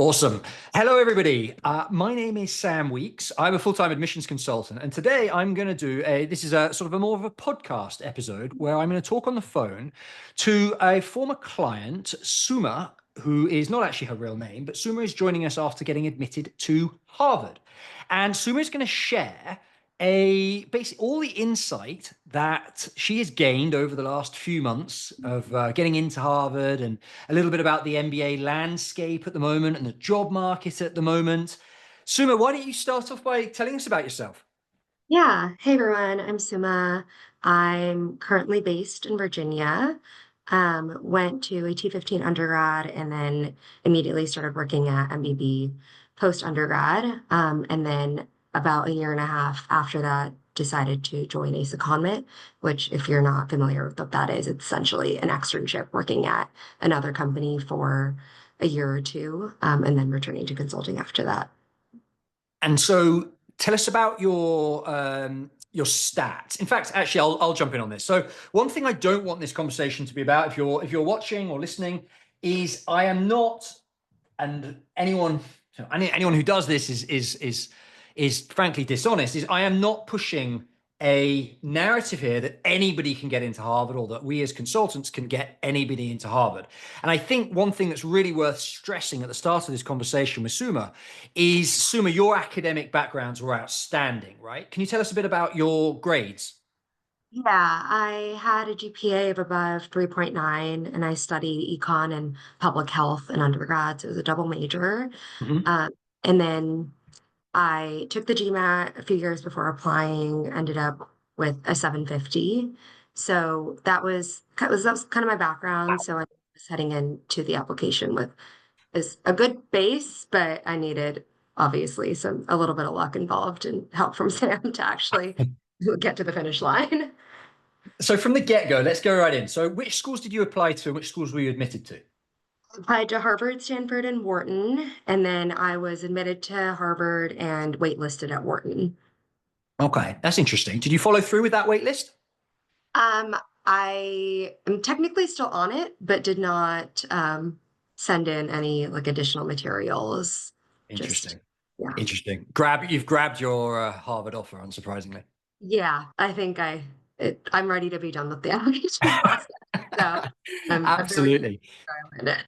Awesome. Hello, everybody. My name is Sam Weeks. I'm a full-time admissions consultant, and today I'm going to do this is a sort of a more of a podcast episode where I'm going to talk on the phone to a former client, Suma, who is not actually her real name, but Suma is joining us after getting admitted to Harvard. And Suma is going to share basically all the insight that she has gained over the last few months of getting into Harvard, and a little bit about the MBA landscape at the moment and the job market at the moment. Suma, why don't you start off by telling us about yourself? Yeah. Hey, everyone. I'm Suma. I'm currently based in Virginia. Went to a 215 undergrad and then immediately started working at MBB post undergrad. And then about a year and a half after that, decided to join a secondment, which, if you're not familiar with what that is, it's essentially an externship working at another company for a year or two, and then returning to consulting after that. And so tell us about your stats. In fact, actually, I'll jump in on this. So one thing I don't want this conversation to be about, if you're watching or listening, is I am not, and anyone who does this is frankly dishonest. Is I am not pushing a narrative here that anybody can get into Harvard, or that we as consultants can get anybody into Harvard. And I think one thing that's really worth stressing at the start of this conversation with Suma is, Suma, your academic backgrounds were outstanding, right? Can you tell us a bit about your grades? Yeah, I had a GPA of above 3.9 and I studied econ and public health in undergrad. So it was a double major. Mhm. Um, and then I took the GMAT a few years before applying, ended up with a 750. So that was kind of my background. So I was heading into the application with is a good base, but I needed obviously a little bit of luck involved and help from Sam to actually get to the finish line. So from the get-go, let's go right in. So which schools did you apply to, and which schools were you admitted to? Applied to Harvard, Stanford, and Wharton, and then I was admitted to Harvard and waitlisted at Wharton. Okay, that's interesting. Did you follow through with that wait list? Um, I am technically still on it, but did not send in any like additional materials. Just Interesting. yeah, Interesting. You've grabbed your Harvard offer, unsurprisingly. yeah. I'm ready to be done with the application process. So I'm very Absolutely. excited.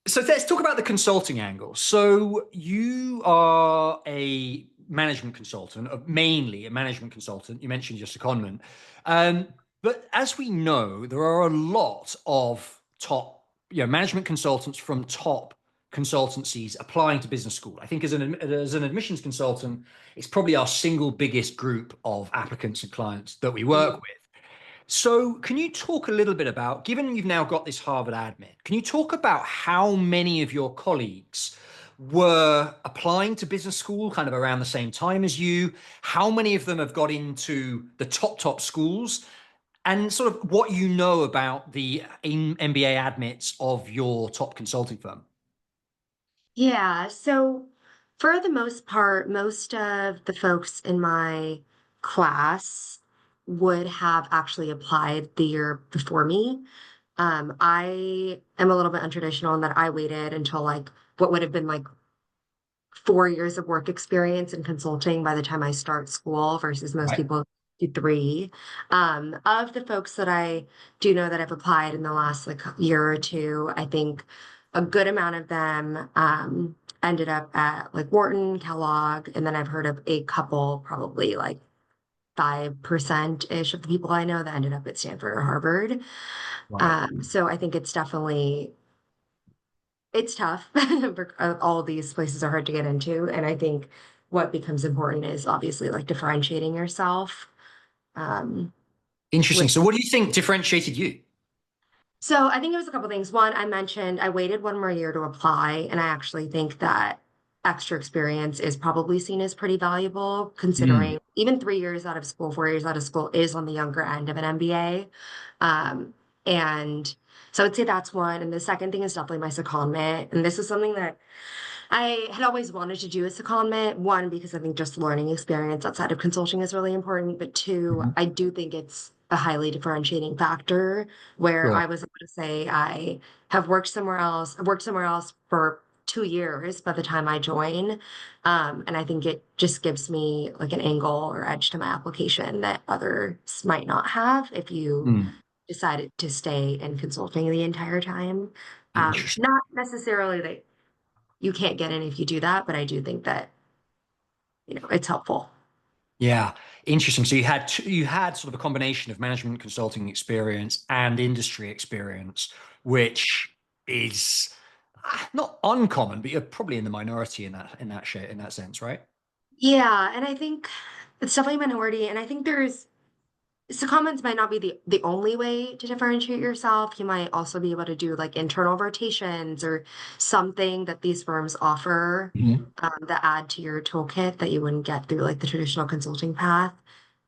So let's talk about the consulting angle. So you are a management consultant, mainly a management consultant. You mentioned your secondment. But as we know, there are a lot of top, management consultants from top consultancies applying to business school. I think as an admissions consultant, it's probably our single biggest group of applicants and clients that we work Mhm. with. So, can you talk a little bit about, given you've now got this Harvard admit, can you talk about how many of your colleagues were applying to business school kind of around the same time as you? How many of them have got into the top schools? And sort of what you know about the MBA admits of your top consulting firm? Yeah, so for the most part, most of the folks in my class would have actually applied the year before me. I am a little bit untraditional in that I waited until like what would have been like 4 years of work experience in consulting by the time I start school versus most Right. people do three. Of the folks that I do know that have applied in the last like year or two, I think a good amount of them ended up at like Wharton, Kellogg, and then I've heard of a couple, probably like 5% ish of the people I know that ended up at Stanford or Harvard. Right. So I think it's tough. All of these places are hard to get into. And I think what becomes important is obviously like differentiating yourself. Um, Interesting. with So, what do you think differentiated you? so I think it was a couple things. One, I mentioned I waited one more year to apply, and I actually think that extra experience is probably seen as pretty valuable, Mm. considering even 3 years out of school, 4 years out of school is on the younger end of an MBA. And so I'd say that's one. And the second thing is definitely my secondment. And this is something that I had always wanted to do a secondment. One, because I think just learning experience outside of consulting is really important. But two, Mhm. I do think it's a highly differentiating factor where Sure. I was able to say I have worked somewhere else. I worked somewhere else for 2 years by the time I join. And I think it just gives me like an angle or edge to my application that others might not have if you Hmm. decided to stay in consulting the entire time. Interesting. Not necessarily that you can't get in if you do that, but I do think that, it's helpful. Yeah, interesting. So you had sort of a combination of management consulting experience and industry experience, which is not uncommon, but you're probably in the minority in that sense, right? Yeah, and I think it's definitely a minority, and I think there's secondments might not be the only way to differentiate yourself. You might also be able to do like internal rotations or something that these firms offer Mhm. that add to your toolkit that you wouldn't get through like the traditional consulting path.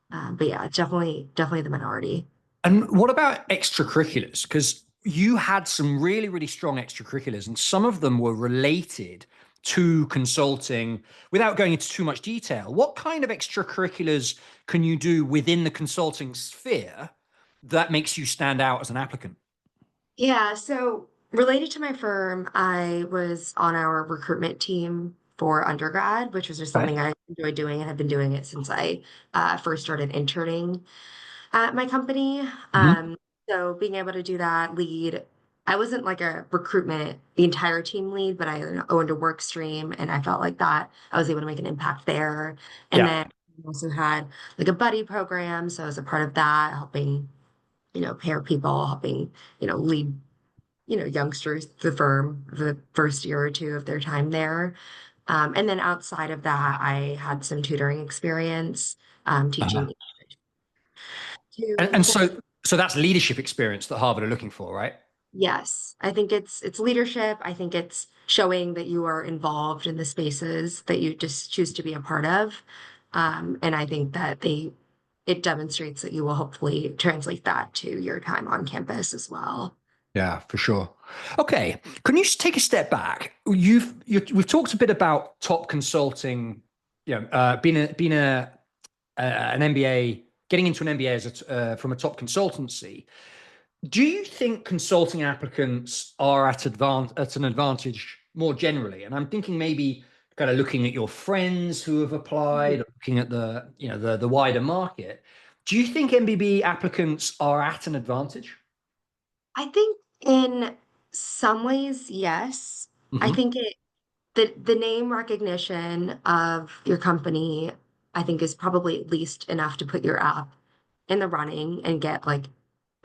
But yeah, it's definitely the minority. And what about extracurriculars? Because you had some really, really strong extracurriculars, and some of them were related to consulting without going into too much detail. What kind of extracurriculars can you do within the consulting sphere that makes you stand out as an applicant? Yeah, so related to my firm, I was on our recruitment team for undergrad, which was just Okay. something I enjoyed doing and have been doing it since I first started interning at my company. Hmm. So being able to do that, lead, I wasn't like a recruitment, the entire team lead, but I owned a work stream and I felt like that I was able to make an impact there. And Yeah. then we also had like a buddy program. So I was a part of that, helping, pair people, helping, lead, youngsters, the firm, the first year or two of their time there. And then outside of that, I had some tutoring experience, Uh-huh. teaching And to so that's leadership experience that Harvard are looking for, right? yes, I think it's leadership. I think it's showing that you are involved in the spaces that you just choose to be a part of. And I think that it demonstrates that you will hopefully translate that to your time on campus as well. Yeah, for sure. Okay, can you just take a step back? We've talked a bit about top consulting, an MBA, getting into an MBA from a top consultancy. Do you think consulting applicants are at an advantage more generally? And I'm thinking maybe kind of looking at your friends who have applied, or looking at the wider market. Do you think MBB applicants are at an advantage? I think in some ways, yes. I Hmm. think the name recognition of your company, I think is probably at least enough to put your app in the running and get like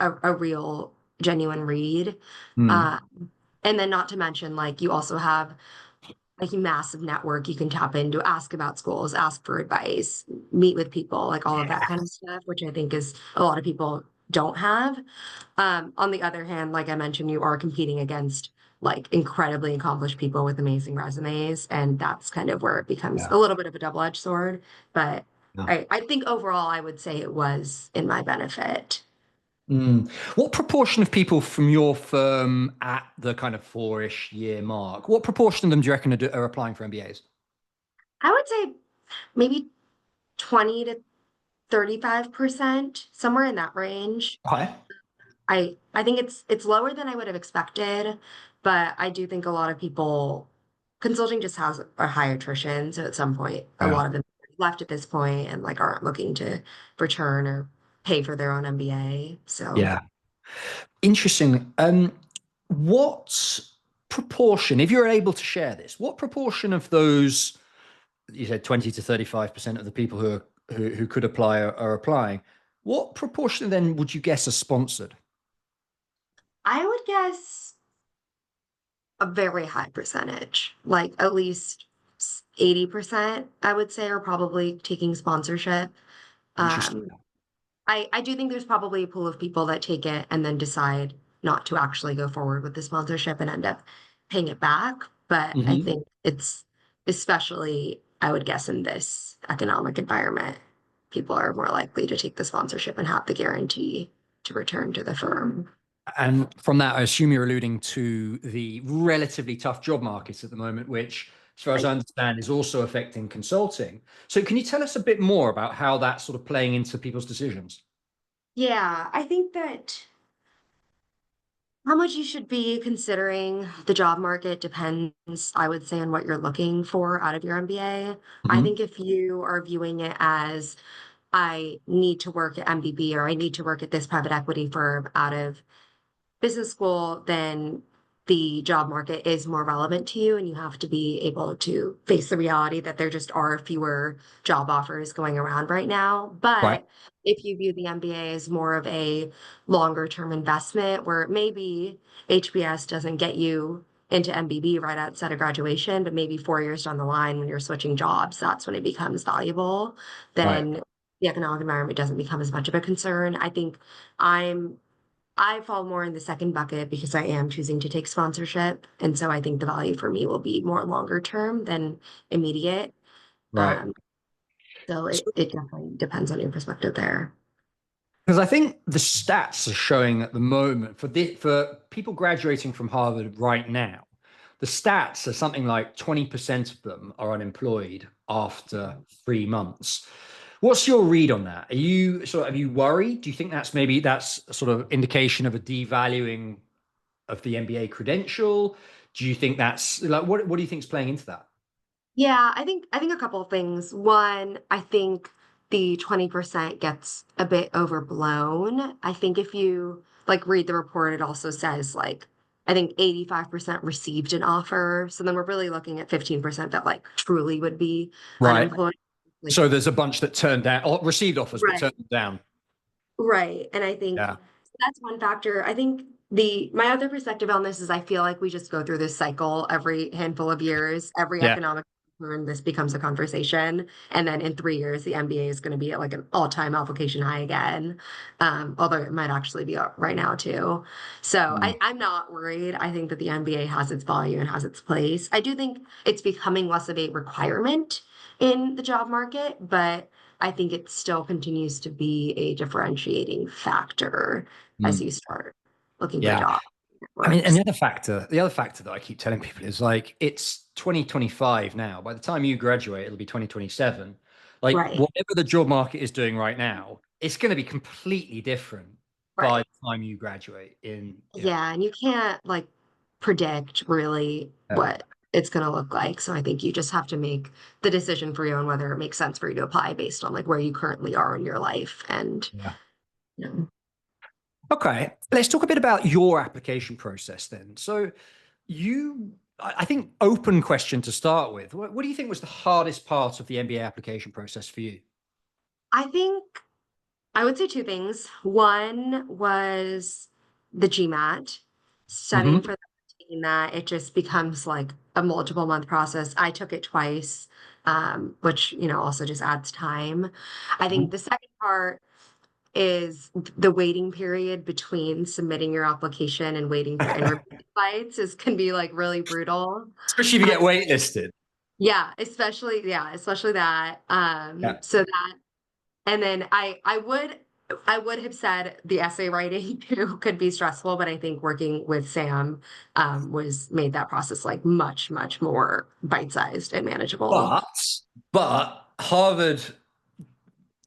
a real genuine read. Mm. Uh, and then not to mention like you also have like a massive network you can tap into, ask about schools, ask for advice, meet with people, like all of that kind of stuff, which I think is a lot of people don't have. On the other hand, like I mentioned, you are competing against like incredibly accomplished people with amazing resumes, and that's kind of where it becomes Yeah. a little bit of a double-edged sword. But Yeah. I think overall, I would say it was in my benefit. Mm. What proportion of people from your firm at the kind of four-ish year mark, what proportion of them do you reckon are applying for MBAs? I would say maybe 20 to 35%, somewhere in that range. Okay. I think it's lower than I would have expected, but I do think a lot of people consulting just has a high attrition. So at some point, a Yeah. lot of them left at this point and like aren't looking to return or pay for their own MBA. So Yeah. Interesting. What proportion, if you're able to share this, what proportion of those, you said 20 to 35% of the people who could apply are applying, what proportion then would you guess are sponsored? I would guess a very high percentage, like at least 80%, I would say, are probably taking sponsorship. Interesting. Um, I do think there's probably a pool of people that take it and then decide not to actually go forward with the sponsorship and end up paying it back. But I Hmm. think it's especially, I would guess, in this economic environment, people are more likely to take the sponsorship and have the guarantee to return to the firm. And from that, I assume you're alluding to the relatively tough job market at the moment, which, as far as I Right. understand, is also affecting consulting. So, can you tell us a bit more about how that's sort of playing into people's decisions? Yeah, I think that How much you should be considering the job market depends, I would say, on what you're looking for out of your MBA. I Mhm. think if you are viewing it as I need to work at MBB or I need to work at this private equity firm out of business school, then the job market is more relevant to you, and you have to be able to face the reality that there just are fewer job offers going around right now. Right. But if you view the MBA as more of a longer term investment, where maybe HBS doesn't get you into MBB right outside of graduation, but maybe 4 years down the line when you're switching jobs, that's when it becomes valuable, Right. then the economic environment doesn't become as much of a concern. I think I'm I fall more in the second bucket because I am choosing to take sponsorship. And so I think the value for me will be more longer term than immediate. Right. Um, so it definitely depends on your perspective there. Because I think the stats are showing at the moment for people graduating from Harvard right now, the stats are something like 20% of them are unemployed after 3 months. What's your read on that? Are you worried? Do you think that's a sort of indication of a devaluing of the MBA credential? Do you think that's like what do you think is playing into that? Yeah, I think a couple of things. One, I think the 20% gets a bit overblown. I think if you like read the report, it also says like I think 85% received an offer. So then we're really looking at 15% that like truly would be Right. unemployed. Like, So there's a bunch that turned down or received offers but right. turned them down. Right. And I think Yeah. that's one factor. I think the my other perspective on this is I feel like we just go through this cycle every handful of years, every Yeah. economic turn, this becomes a conversation. And then in 3 years, the MBA is going to be at like an all-time application high again. Although it might actually be up right now too. So Mm. I'm not worried. I think that the MBA has its value and has its place. I do think it's becoming less of a requirement in the job market, but I think it still continues to be a differentiating factor as Mm. you start looking for Yeah. jobs. It I mean, and works. the other factor that I keep telling people is like it's 2025 now. By the time you graduate, it'll be 2027. Like Right. whatever the job market is doing right now, it's going to be completely different by Right. the time you graduate in, Yeah. And you can't like predict really yeah. what it's going to look like. So I think you just have to make the decision for you on whether it makes sense for you to apply based on like where you currently are in your life. And, Yeah. you know, Okay, let's talk a bit about your application process then. So I think open question to start with. What do you think was the hardest part of the MBA application process for you? I think I would say two things. One was the GMAT, studying Hmm. for that, taking that. It just becomes like a multiple month process. I took it twice, which, also just adds time. I think the second part is the waiting period between submitting your application and waiting for interview invites is can be like really brutal. Especially if you Uh, get waitlisted. yeah, especially that. Yeah. So that and then I would have said the essay writing too could be stressful, but I think working with Sam was made that process like much, much more bite-sized and manageable. But but Harvard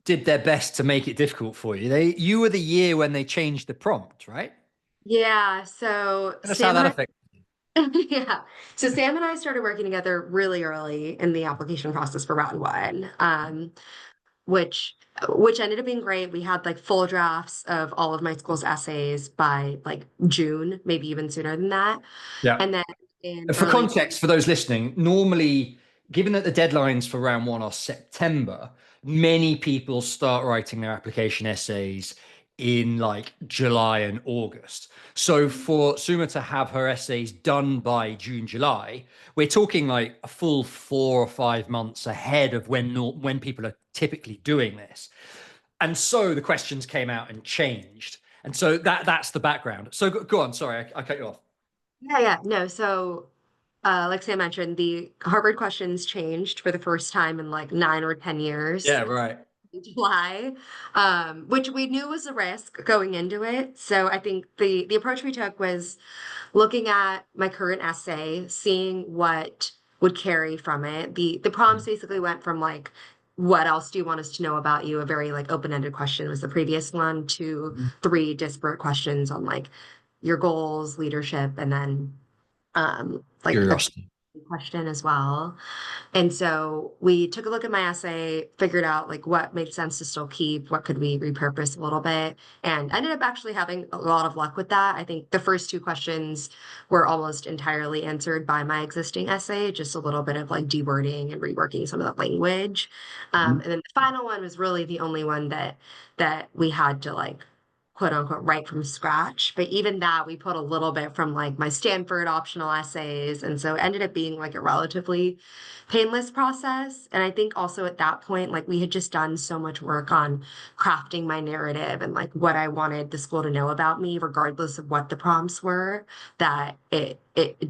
did their best to make it difficult for you. You were the year when they changed the prompt, right? Yeah, so That's how Sam that and affected. yeah. So Sam and I started working together really early in the application process for round one, which which ended up being great. We had like full drafts of all of my school's essays by like June, maybe even sooner than that. Yeah. And then in For early, context, for those listening, normally, given that the deadlines for round one are September, many people start writing their application essays in like July and August. So for Suma to have her essays done by June, July, we're talking like a full 4 or 5 months ahead of when people are typically doing this. And so the questions came out and changed. And so that's the background. So go on. Sorry, I cut you off. yeah, no. So like Sam mentioned, the Harvard questions changed for the first time in like 9 or 10 years. Yeah, right. July, which we knew was a risk going into it. So I think the approach we took was looking at my current essay, seeing what would carry from it. The prompts basically went from like, what else do you want us to know about you? A very like open-ended question was the previous one to three disparate questions on like your goals, leadership, and then like a Curiosity. question as well. And so we took a look at my essay, figured out like what made sense to still keep, what could we repurpose a little bit, and ended up actually having a lot of luck with that. I think the first two questions were almost entirely answered by my existing essay, just a little bit of like dewording and reworking some of the language. Mhm. And then the final one was really the only one that we had to like quote unquote write from scratch. But even that, we put a little bit from like my Stanford optional essays. And so it ended up being like a relatively painless process. And I think also at that point, like we had just done so much work on crafting my narrative and like what I wanted the school to know about me, regardless of what the prompts were, that it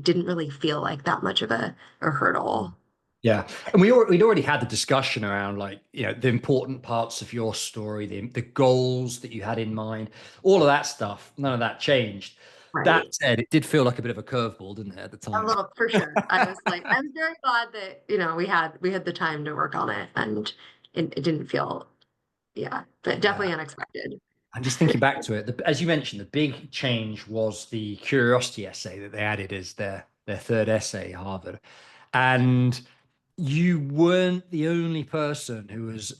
didn't really feel like that much of a hurdle. Yeah, and we'd already had the discussion around like the important parts of your story, the goals that you had in mind, all of that stuff. None of that changed. That Right. said, it did feel like a bit of a curveball, didn't it, at the A time? little for sure. I was very glad that, we had the time to work on it and it didn't feel, yeah, but Yeah. definitely unexpected. I'm just thinking back to it. As you mentioned, the big change was the curiosity essay that they added as their third essay, Harvard. And you weren't the only person who was,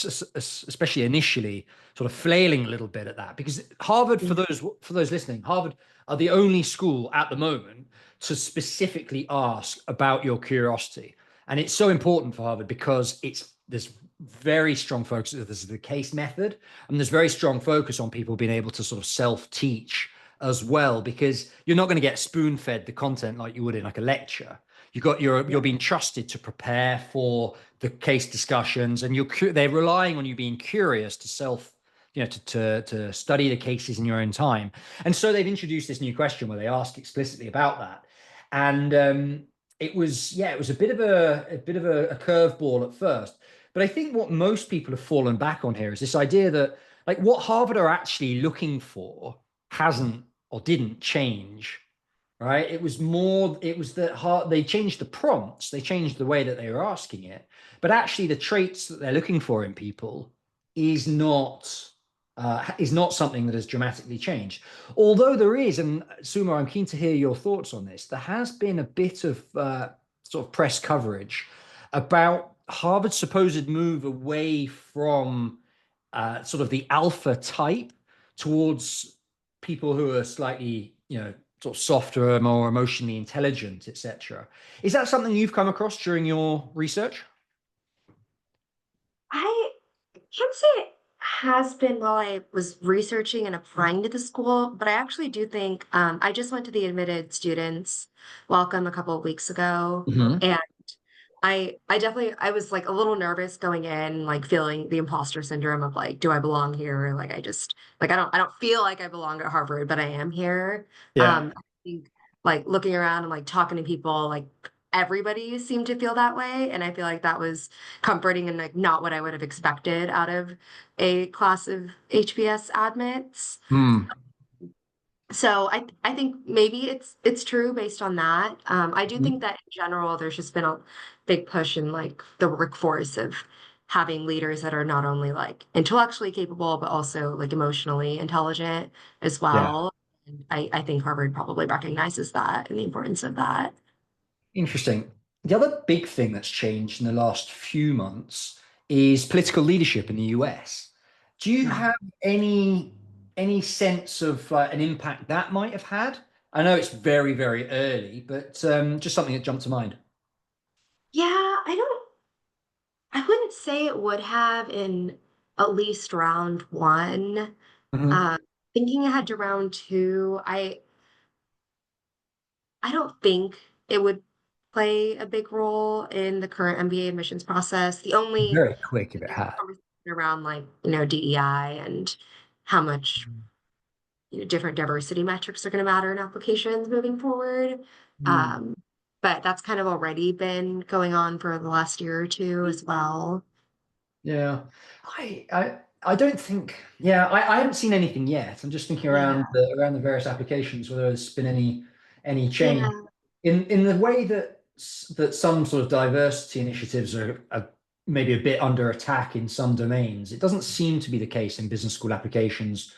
especially initially, sort of flailing a little bit at that, because Harvard, for those listening, Harvard are the only school at the moment to specifically ask about your curiosity, and it's so important for Harvard because there's very strong focus. There's the case method, and there's very strong focus on people being able to sort of self-teach as well, because you're not going to get spoon-fed the content like you would in like a lecture. You're being trusted to prepare for the case discussions, and they're relying on you being curious to to study the cases in your own time. And so they've introduced this new question where they ask explicitly about that. And it was a bit of a curveball at first. But I think what most people have fallen back on here is this idea that like what Harvard are actually looking for hasn't or didn't change, right? It was that they changed the prompts, they changed the way that they were asking it, but actually the traits that they're looking for in people is not something that has dramatically changed. Although there is, and Suma, I'm keen to hear your thoughts on this. There has been a bit of sort of press coverage about Harvard's supposed move away from sort of the alpha type towards people who are slightly, sort of softer, more emotionally intelligent, etc. Is that something you've come across during your research? I can't say it has been while I was researching and applying to the school, but I actually do think I just went to the admitted students welcome a couple of weeks ago, Hmm. and I definitely I was like a little nervous going in, like feeling the imposter syndrome of like, do I belong here? Or, like I just like I don't feel like I belong at Harvard, but I am here. Yeah. I think like looking around and like talking to people, like everybody seemed to feel that way. And I feel like that was comforting and like not what I would have expected out of a class of HBS admits. Hmm. So I think maybe it's true based on that. I do think that in general, there's just been a big push in like the workforce of having leaders that are not only like intellectually capable, but also like emotionally intelligent as Yeah. well. And I think Harvard probably recognizes that and the importance of that. Interesting. The other big thing that's changed in the last few months is political leadership in the US. Do you Yeah. have any sense of an impact that might have had? I know it's very, very early, but just something that jumped to mind. Yeah, I wouldn't say it would have in at least round one. Hmm. Uh, Thinking ahead to round two, I don't think it would play a big role in the current MBA admissions process. The only Very quick if it had. conversation around like, DEI and how much, different diversity metrics are going to matter in applications moving forward. Hmm. Um, but that's kind of already been going on for the last year or two as well. Yeah, I don't think. Yeah, I haven't seen anything yet. I'm just thinking Yeah. around the various applications whether there's been any change Yeah. in the way that some sort of diversity initiatives are maybe a bit under attack in some domains. It doesn't seem to be the case in business school applications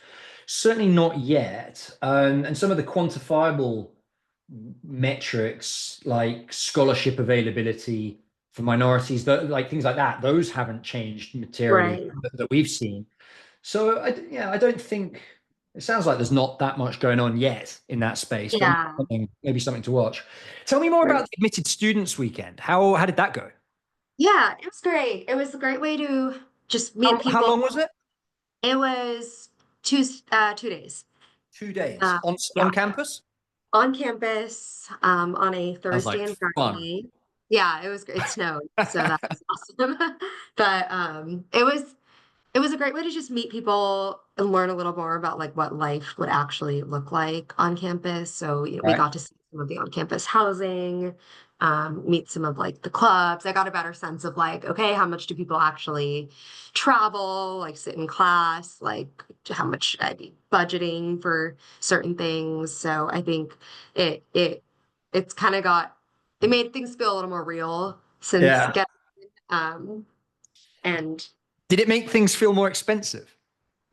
Certainly not yet. And some of the quantifiable metrics like scholarship availability for minorities, like things like that, those haven't changed materially Right. that we've seen. So I don't think it sounds like there's not that much going on yet in that space, but Yeah. maybe something to watch. Tell me more about Right. the Admitted Students Weekend. How did that go? Yeah, it was great. It was a great way to just meet How people. long was it? It was 2 days. 2 days Uh, on yeah, campus. on campus, on a Sounds Thursday like and fun. Friday. Yeah, it was. It snowed, so that was awesome. But it was a great way to just meet people and learn a little more about like what life would actually look like on campus. So, we Right. got to see some of the on-campus housing, meet some of like the clubs. I got a better sense of like, okay, how much do people actually travel, like sit in class, like how much I'd be budgeting for certain things. So I think it's kind of it made things feel a little more real since Yeah. getting um and Did it make things feel more expensive?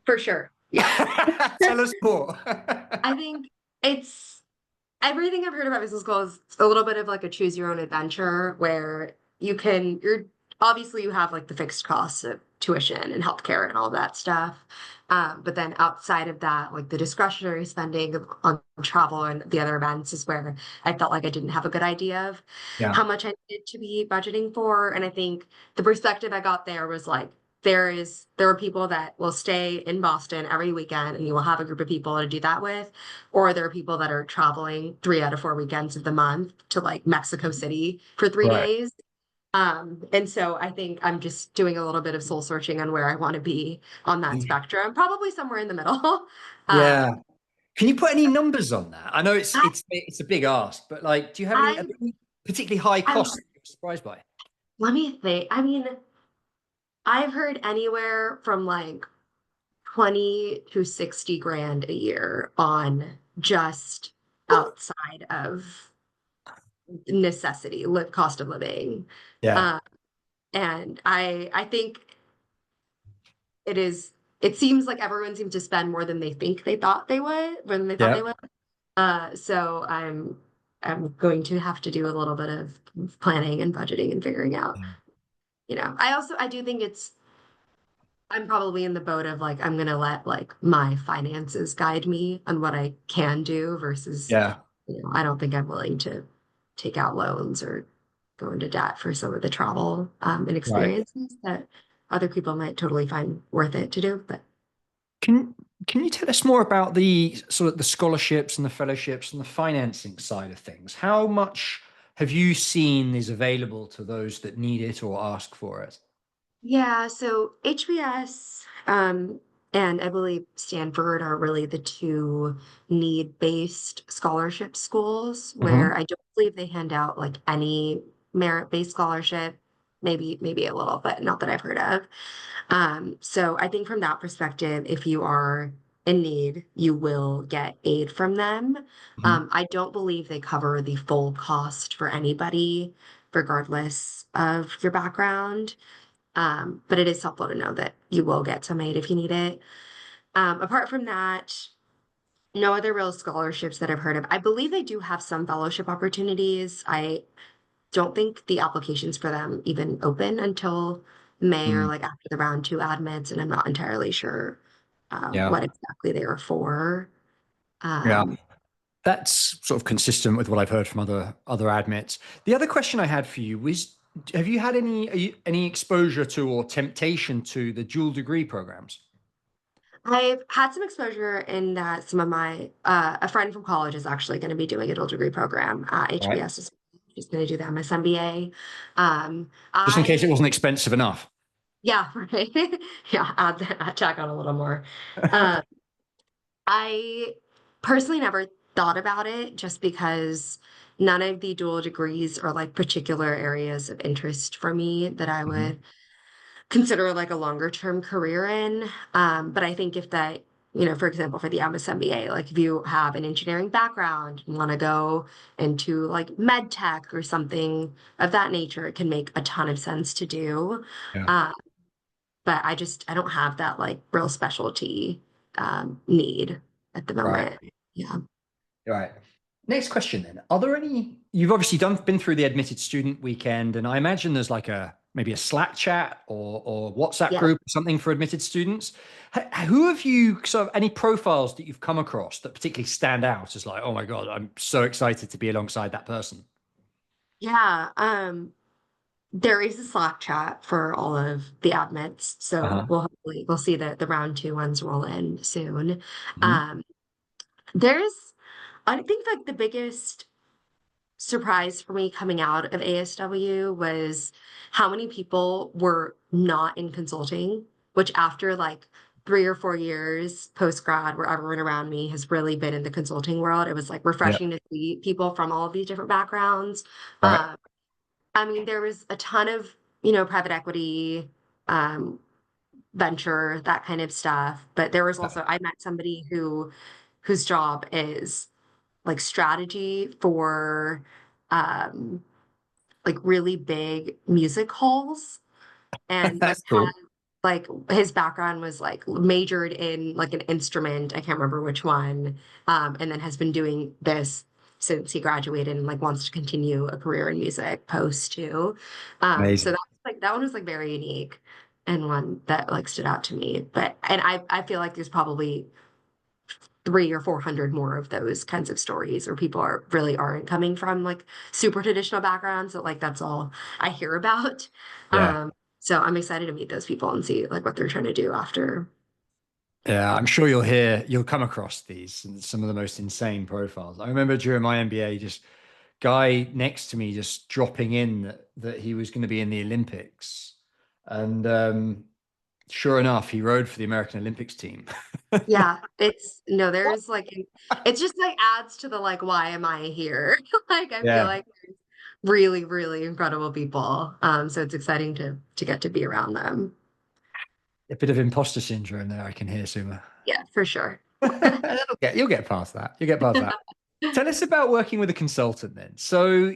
for sure. Yeah. Tell us more. I think it's everything I've heard about business school is a little bit of like a choose your own adventure where you're obviously you have like the fixed costs of tuition and healthcare and all that stuff. But then outside of that, like the discretionary spending on travel and the other events is where I felt like I didn't have a good idea of Yeah. how much I needed to be budgeting for. And I think the perspective I got there was like, there are people that will stay in Boston every weekend and you will have a group of people to do that with, or there are people that are traveling 3 out of 4 weekends of the month to like Mexico City for three Right. days. And so I think I'm just doing a little bit of soul searching on where I want to be on that spectrum, probably somewhere in the middle. Yeah. Um, Can you put any numbers on that? I know I, it's a big ask, but like, do you have I, any particularly high I, costs that you're surprised by? let me think. I mean, I've heard anywhere from like 20 to 60 grand a year on just outside of necessity, cost of living. Yeah. Uh, and I think it seems like everyone seems to spend more than they think they thought they would, when they thought they Yeah. would. So I'm going to have to do a little bit of planning and budgeting and figuring out, I do think I'm probably in the boat of like I'm gonna let like my finances guide me on what I can do versus, Yeah. I don't think I'm willing to take out loans or go into debt for some of the travel and Right. experiences that other people might totally find worth it to do. But Can can you tell us more about the sort of the scholarships and the fellowships and the financing side of things? How much have you seen is available to those that need it or ask for it? yeah, so HBS and I believe Stanford are really the two need-based scholarship schools Hmm. where I don't believe they hand out like any merit-based scholarship, maybe a little, but not that I've heard of. So I think from that perspective, if you are in need, you will get aid from them. Hmm. I don't believe they cover the full cost for anybody, regardless of your background. But it is helpful to know that you will get some aid if you need it. Apart from that, no other real scholarships that I've heard of. I believe they do have some fellowship opportunities. I don't think the applications for them even open until May or like after the round two admits, and I'm not entirely sure Yeah. what exactly they are for. Yeah. Um, That's sort of consistent with what I've heard from other admits. The other question I had for you was, have you had any exposure to or temptation to the dual degree programs? I've had some exposure in that some of my a friend from college is actually going to be doing a dual degree program at Right. HBS. She's going to do the MSMBA. Just in case it I wasn't expensive enough. Yeah, right. Yeah, add tack on a little more. Um, I personally never thought about it just because none of the dual degrees are like particular areas of interest for me that I Mhm. would consider like a longer term career in. But I think if that, for example, for the MSMBA, like if you have an engineering background and want to go into like med tech or something of that nature, it can make a ton of sense to do. Yeah. Um, but I don't have that like real specialty. need at the Right. moment. Yeah. Right. Next question then. Are there any, you've obviously been through the Admitted Student Weekend, and I imagine there's like maybe a Slack chat or WhatsApp Yeah. group or something for admitted students. Who have you sort of, any profiles that you've come across that particularly stand out as like, oh my God, I'm so excited to be alongside that person? Yeah. There is a Slack chat for all of the admits. So Uh-huh. we'll see the round two ones roll in soon. Mhm. Um, there's I think like the biggest surprise for me coming out of ASW was how many people were not in consulting, which after like 3 or 4 years post grad, where everyone around me has really been in the consulting world, it was like Yeah. refreshing to see people from all of these different backgrounds. Right. Um, I mean, there was a ton of, private equity, um, venture, that kind of stuff. But there was also, I met somebody whose job is like strategy for um like really big music halls and like That's cool. like his background was like majored in like an instrument, I can't remember which one, and then has been doing this since he graduated and like wants to continue a career in music post too. So Amazing. that one was like very unique and one that like stood out to me. But and I feel like there's probably 300 or 400 more of those kinds of stories where people really aren't coming from like super traditional backgrounds, that like that's all I hear about. Yeah. So I'm excited to meet those people and see like what they're trying to do after. Yeah, I'm sure you'll come across these and some of the most insane profiles. I remember during my MBA, just guy next to me just dropping in that he was going to be in the Olympics. And sure enough, he rode for the American Olympics team. Yeah, it's no, What? there's like it's just like adds to the like why am I here? Like I feel Yeah, like there's really, really incredible people. So it's exciting to get to be around them. a bit of imposter syndrome there, I can hear, Suma. Yeah, for sure. You'll get past that. You'll get past that. Tell us about working with a consultant then. So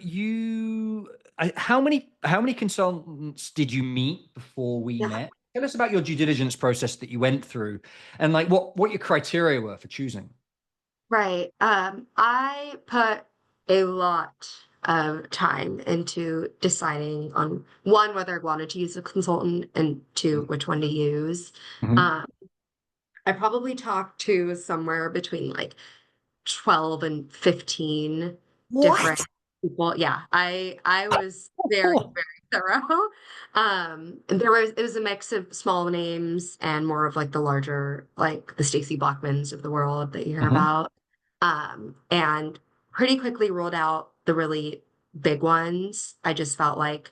how many consultants did you meet before we Yeah. met? Tell us about your due diligence process that you went through, and like what your criteria were for choosing. Right. I put a lot of time into deciding on one, whether I wanted to use a consultant, and two, which one to use. Mhm. Um, I probably talked to somewhere between like 12 and 15 different What? people. Yeah, I was very, very thorough. And it was a mix of small names and more of like the larger, like the Stacey Blackmans of the world that you hear Mhm. about. And pretty quickly ruled out the really big ones. I just felt like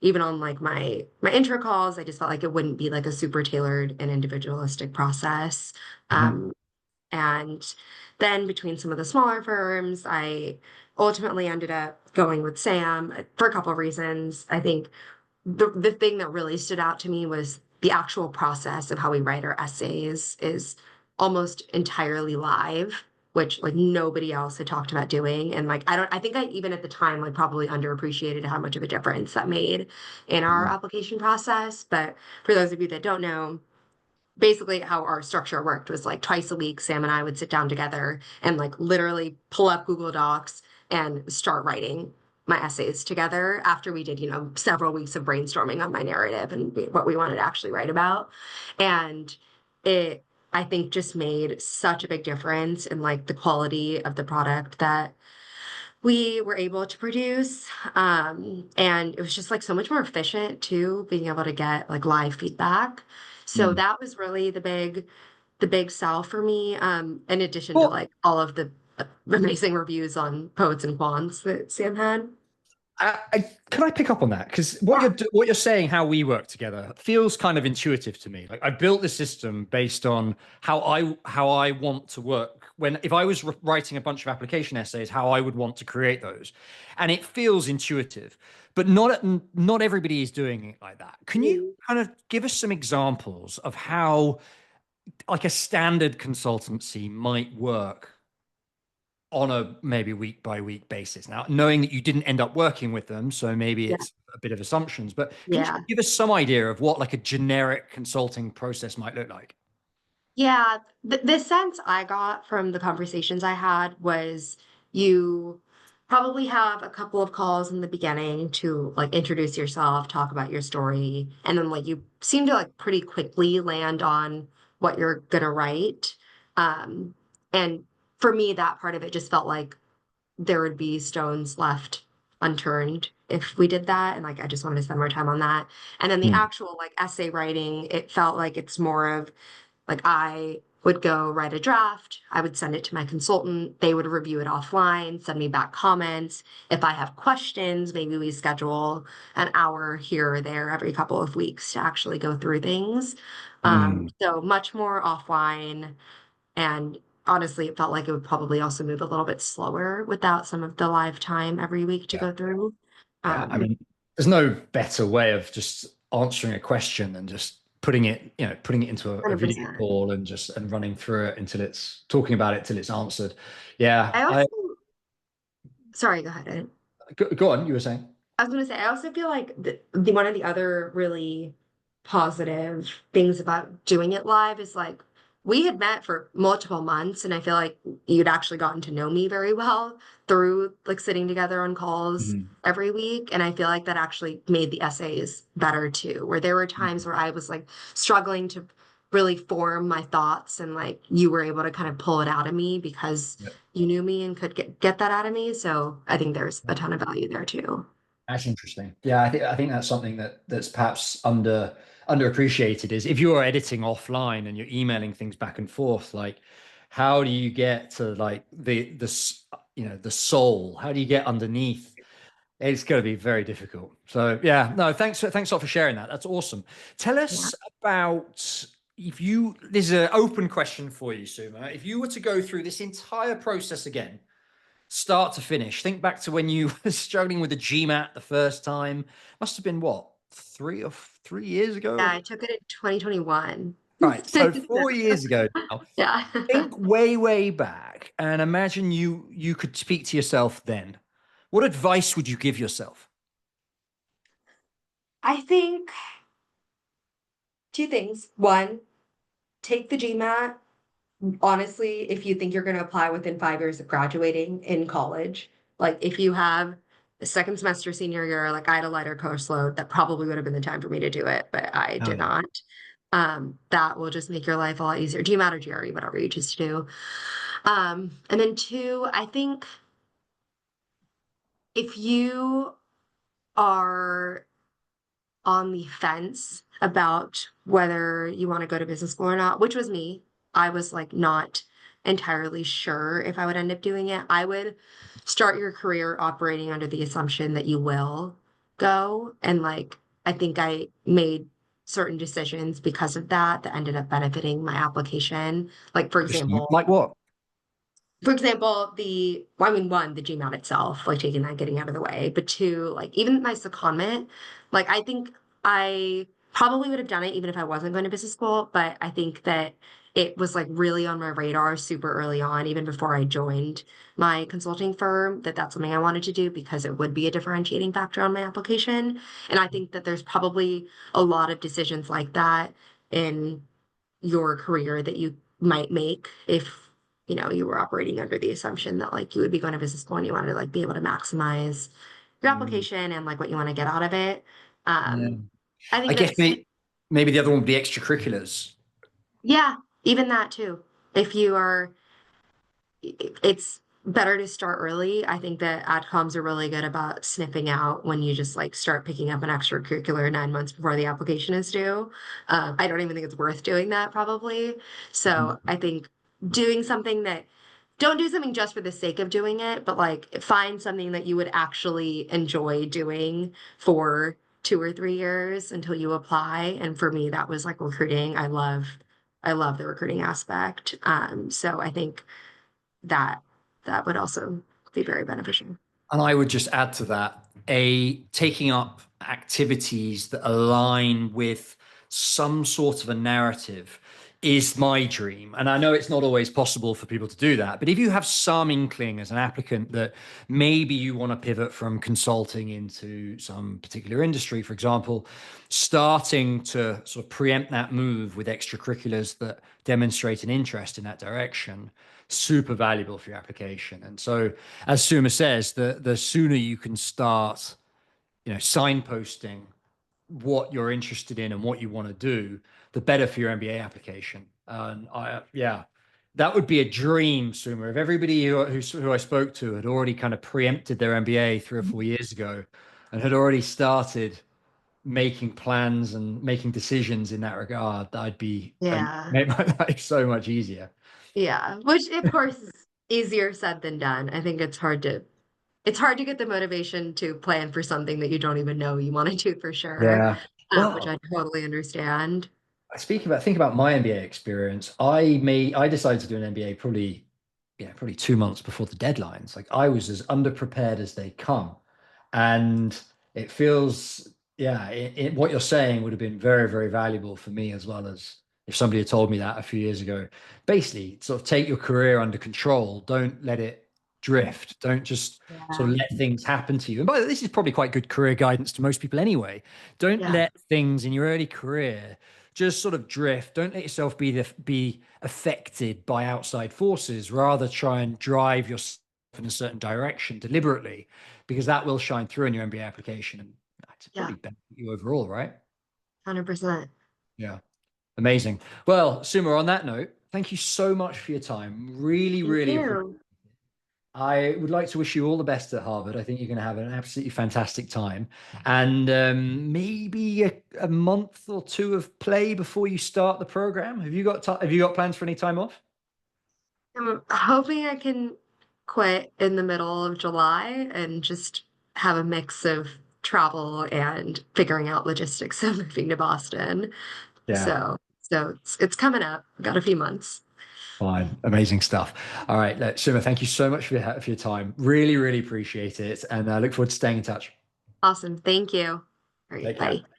even on like my intro calls, I just felt like it wouldn't be like a super tailored and individualistic process. Mhm. Um, and then between some of the smaller firms, I ultimately ended up going with Sam for a couple of reasons. I think the thing that really stood out to me was the actual process of how we write our essays is almost entirely live, which like nobody else had talked about doing. And like I think I even at the time like probably underappreciated how much of a difference that made in our Mhm. application process. But for those of you that don't know, basically how our structure worked was like twice a week, Sam and I would sit down together and like literally pull up Google Docs and start writing my essays together after we did, several weeks of brainstorming on my narrative and what we wanted to actually write about. And it, I think, just made such a big difference in like the quality of the product that we were able to produce. And it was just like so much more efficient too, being able to get like live feedback. So Mm. that was really the big sell for me. In addition to Well, like all of the amazing reviews on Poets and Quants that Sam had. can I pick up on that? Because Yeah, what you're saying, how we work together, feels kind of intuitive to me. Like I built the system based on how I want to work. When if I was writing a bunch of application essays, how I would want to create those, and it feels intuitive. But not everybody is doing it like that. Can you mm, kind of give us some examples of how like a standard consultancy might work on a maybe week by week basis. Now, knowing that you didn't end up working with them, so maybe yeah, it's a bit of assumptions, but can you yeah. give us some idea of what like a generic consulting process might look like? Yeah, the sense I got from the conversations I had was you probably have a couple of calls in the beginning to like introduce yourself, talk about your story, and then like you seem to like pretty quickly land on what you're gonna write. Um, and for me, that part of it just felt like there would be stones left unturned if we did that. And like I just wanted to spend more time on that. And then the Hmm. actual like essay writing, it felt like it's more of like I would go write a draft, I would send it to my consultant, they would review it offline, send me back comments. If I have questions, maybe we schedule an hour here or there every couple of weeks to actually go through things. Hmm. So much more offline. And honestly, it felt like it would probably also move a little bit slower without some of the live time every week to Yeah. go through. Yeah. I Um, mean, there's no better way of just answering a question than just putting it into a video 100%. call and just and running through it until it's talking about it till it's answered. Yeah. I also, sorry, go ahead. Go on. You were saying. I was gonna say, I also feel like the one of the other really positive things about doing it live is like we had met for multiple months, and I feel like you'd actually gotten to know me very well through like sitting together on calls Mhm. every week. And I feel like that actually made the essays better too, where there were times where I was like struggling to really form my thoughts, and like you were able to kind of pull it out of me because Yeah. you knew me and could get that out of me. So I think there's a ton of value there too. That's interesting. Yeah, I think that's something that's perhaps underappreciated is if you're editing offline and you're emailing things back and forth, like how do you get to like the soul? How do you get underneath? It's going to be very difficult. So yeah, no, thanks a lot for sharing that. That's awesome. Tell Yeah. us about if you this is an open question for you, Suma. If you were to go through this entire process again, start to finish. Think back to when you were struggling with the GMAT the first time. Must have been what, 3 years Yeah, ago? I took it in 2021. Right. So 4 years ago now. Yeah. Think way, way back and imagine you could speak to yourself then. What advice would you give yourself? I think two things. One, take the GMAT. Honestly, if you think you're going to apply within 5 years of graduating in college, like if you have a second semester senior year, like I had a lighter course load, that probably would have been the time for me to do it, but I Oh did yeah. not. That will just make your life a lot easier. GMAT or GRE, whatever you choose to do. And then two, I think if you are on the fence about whether you want to go to business school or not, which was me. I was like not entirely sure if I would end up doing it. I would start your career operating under the assumption that you will go. And like, I think I made certain decisions because of that that ended up benefiting my application. Like, Interesting. Like what? for example, well, I mean, one, the GMAT itself, like taking that, getting out of the way, but two, like even my secondment, like I think I probably would have done it even if I wasn't going to business school, but I think that it was like really on my radar super early on, even before I joined my consulting firm, that that's something I wanted to do because it would be a differentiating factor on my application. And I think that there's probably a lot of decisions like that in your career that you might make if you were operating under the assumption that like you would be going to business school and you wanted to like be able to maximize your Mm, application and like what you want to get out of it. yeah. I I think guess that's maybe the other one would be extracurriculars. yeah, even that too. If you are it's better to start early. I think that adcoms are really good about sniffing out when you just like start picking up an extracurricular 9 months before the application is due. I don't even think it's worth doing that probably. So I think doing something that don't do something just for the sake of doing it, but like find something that you would actually enjoy doing for 2 or 3 years until you apply. And for me, that was like recruiting. I love the recruiting aspect. So I think that that would also be very beneficial. And I would just add to that a taking up activities that align with some sort of a narrative. is my dream. And I know it's not always possible for people to do that. But if you have some inkling as an applicant that maybe you want to pivot from consulting into some particular industry, for example, starting to sort of preempt that move with extracurriculars that demonstrate an interest in that direction, super valuable for your application. And so, as Suma says, the sooner you can start, signposting what you're interested in and what you want to do, the better for your MBA application. And yeah, that would be a dream, Suma. If everybody who I spoke to had already kind of preempted their MBA 3 or 4 years ago and had already started making plans and making decisions in that regard, I'd Yeah. make my life so much easier. Yeah. Which of course is easier said than done. I think it's hard to get the motivation to plan for something that you don't even know you want to do for sure, Yeah. which Well, I totally understand. think about my MBA experience. I decided to do an MBA probably 2 months before the deadlines. Like I was as underprepared as they come, and it feels what you're saying would have been very, very valuable for me as well as if somebody had told me that a few years ago. Basically, sort of take your career under control. Don't let it drift. Don't just sort Yeah. of let things happen to you. And by the way, this is probably quite good career guidance to most people anyway. Don't Yeah. let things in your early career just sort of drift. Don't let yourself be affected by outside forces. Rather, try and drive yourself in a certain direction deliberately, because that will shine through in your MBA application and it's Yeah. probably benefit you overall, right? 100%. Yeah, amazing. Well, Suma, on that note, thank you so much for your time. Really, Thank really appreciate. you. I would like to wish you all the best at Harvard. I think you're going to have an absolutely fantastic time, and maybe a month or two of play before you start the program. Have you got plans for any time off? I'm hoping I can quit in the middle of July and just have a mix of travel and figuring out logistics of moving to Boston. Yeah, So it's coming up. Got a few months. fine, amazing stuff. All right, look, Suma, thank you so much for your time. Really, really appreciate it, and I look forward to staying in touch. Awesome. Thank you. All right. Take care. Bye.